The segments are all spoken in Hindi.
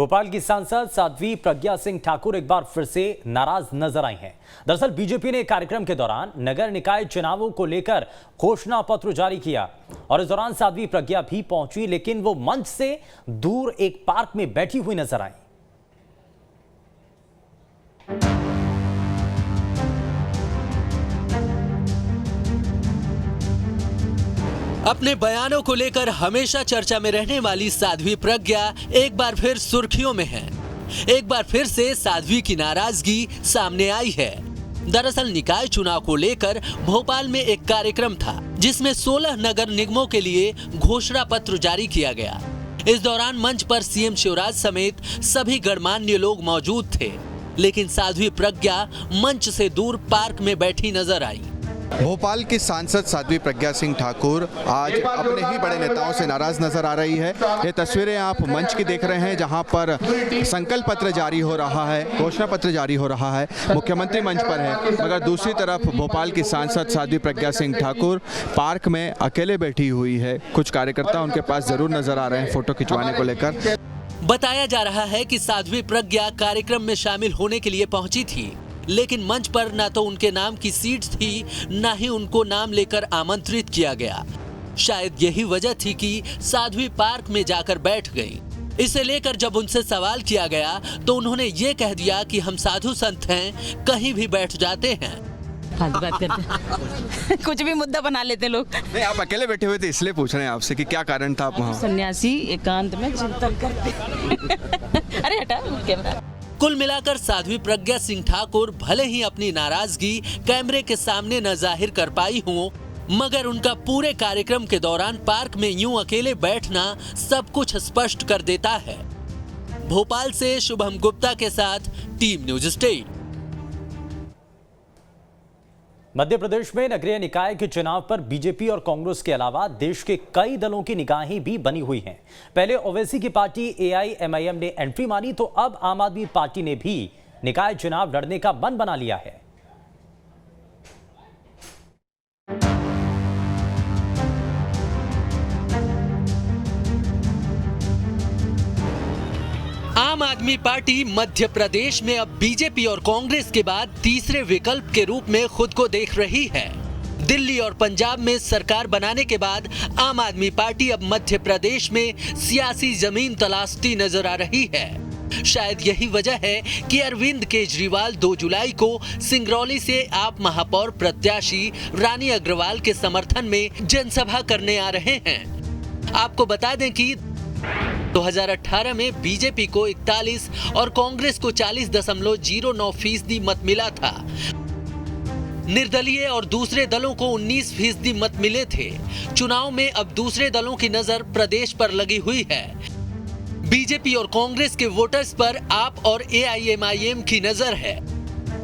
भोपाल की सांसद साध्वी प्रज्ञा सिंह ठाकुर एक बार फिर से नाराज नजर आई हैं। दरअसल बीजेपी ने कार्यक्रम के दौरान नगर निकाय चुनावों को लेकर घोषणा पत्र जारी किया और इस दौरान साध्वी प्रज्ञा भी पहुंची, लेकिन वो मंच से दूर एक पार्क में बैठी हुई नजर आई। अपने बयानों को लेकर हमेशा चर्चा में रहने वाली साध्वी प्रज्ञा एक बार फिर सुर्खियों में है। एक बार फिर से साध्वी की नाराजगी सामने आई है। दरअसल निकाय चुनाव को लेकर भोपाल में एक कार्यक्रम था, जिसमें 16 नगर निगमों के लिए घोषणा पत्र जारी किया गया। इस दौरान मंच पर सीएम शिवराज समेत सभी गणमान्य लोग मौजूद थे, लेकिन साध्वी प्रज्ञा मंच से दूर पार्क में बैठी नजर आई। भोपाल की सांसद साध्वी प्रज्ञा सिंह ठाकुर आज अपने ही बड़े नेताओं से नाराज नजर आ रही है। ये तस्वीरें आप मंच की देख रहे हैं, जहां पर संकल्प पत्र जारी हो रहा है, घोषणा पत्र जारी हो रहा है, मुख्यमंत्री मंच पर है, मगर दूसरी तरफ भोपाल की सांसद साध्वी प्रज्ञा सिंह ठाकुर पार्क में अकेले बैठी हुई है। कुछ कार्यकर्ता उनके पास जरूर नजर आ रहे हैं फोटो खिंचवाने को लेकर। बताया जा रहा है कि साध्वी प्रज्ञा कार्यक्रम में शामिल होने के लिए पहुंची थी, लेकिन मंच पर ना तो उनके नाम की सीट थी, ना ही उनको नाम लेकर आमंत्रित किया गया। शायद यही वजह थी कि साध्वी पार्क में जाकर बैठ गई। इसे लेकर जब उनसे सवाल किया गया तो उन्होंने ये कह दिया कि हम साधु संत हैं, कहीं भी बैठ जाते हैं। बात करते कुछ भी मुद्दा बना लेते लोग। नहीं, आप अकेले बैठे हुए थे, इसलिए पूछ रहे हैं आपसे कि क्या कारण था आप वहाँ। सन्यासी एकांत में चिंतन करते अरे हटा कैमरा। कुल मिलाकर साध्वी प्रज्ञा सिंह ठाकुर भले ही अपनी नाराजगी कैमरे के सामने न जाहिर कर पाई हो, मगर उनका पूरे कार्यक्रम के दौरान पार्क में यूं अकेले बैठना सब कुछ स्पष्ट कर देता है। भोपाल से शुभम गुप्ता के साथ team news state. Madhya Pradesh में नगरीय निकाय के चुनाव पर बीजेपी और कांग्रेस के अलावा देश के कई दलों की निगाहें भी बनी हुई हैं। पहले ओवैसी की पार्टी AIMIM ने एंट्री मारी, तो अब आम आदमी पार्टी ने भी निकाय चुनाव लड़ने का मन बना लिया है। आम आदमी पार्टी मध्य प्रदेश में अब बीजेपी और कांग्रेस के बाद तीसरे विकल्प के रूप में खुद को देख रही है। दिल्ली और पंजाब में सरकार बनाने के बाद आम आदमी पार्टी अब मध्य प्रदेश में सियासी जमीन तलाशती नजर आ रही है। शायद यही वजह है कि अरविंद केजरीवाल 2 जुलाई को सिंगरौली से आप महापौर प्रत्याशी रानी अग्रवाल के समर्थन में जनसभा करने आ रहे हैं। आपको बता दें कि 2018 में बीजेपी को 41 और कांग्रेस को 40.09% मत मिला था। निर्दलीय और दूसरे दलों को 19% मत मिले थे। चुनाव में अब दूसरे दलों की नजर प्रदेश पर लगी हुई है। बीजेपी और कांग्रेस के वोटर्स पर आप और AIMIM की नजर है।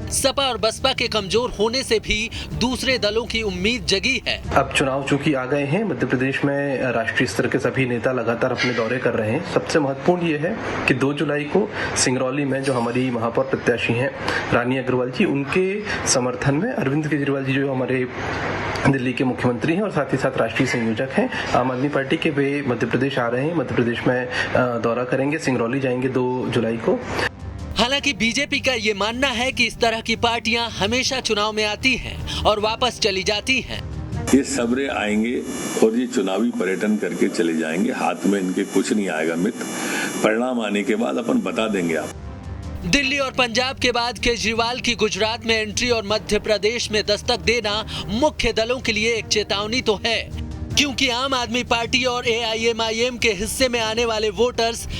सपा और बसपा के कमजोर होने से भी दूसरे दलों की उम्मीद जगी है। अब चुनाव चूंकि आ गए हैं, मध्य प्रदेश में राष्ट्रीय स्तर के सभी नेता लगातार अपने दौरे कर रहे हैं। सबसे महत्वपूर्ण ये है कि 2 जुलाई को सिंगरौली में जो हमारी महापौर प्रत्याशी हैं रानी अग्रवाल जी, उनके समर्थन में अरविंद केजरीवाल जी जो हमारे दिल्ली के मुख्यमंत्री हैं और साथ ही साथ राष्ट्रीय संयोजक हैं आम आदमी पार्टी के, वे मध्य प्रदेश आ रहे हैं। मध्य प्रदेश में दौरा करेंगे, सिंगरौली जाएंगे 2 जुलाई को। हालांकि बीजेपी का ये मानना है कि इस तरह की पार्टियां हमेशा चुनाव में आती हैं और वापस चली जाती हैं। ये सबरे आएंगे और ये चुनावी पर्यटन करके चले जाएंगे, हाथ में इनके कुछ नहीं आएगा मित्र। परिणाम आने के बाद अपन बता देंगे आप। दिल्ली और पंजाब के बाद केजरीवाल की गुजरात में एंट्री और मध्य प्रदेश में दस्तक देना मुख्य दलों के लिए एक चेतावनी तो है, क्योंकि आम आदमी पार्टी और AIMIM के हिस्से में आने वाले वोटर्स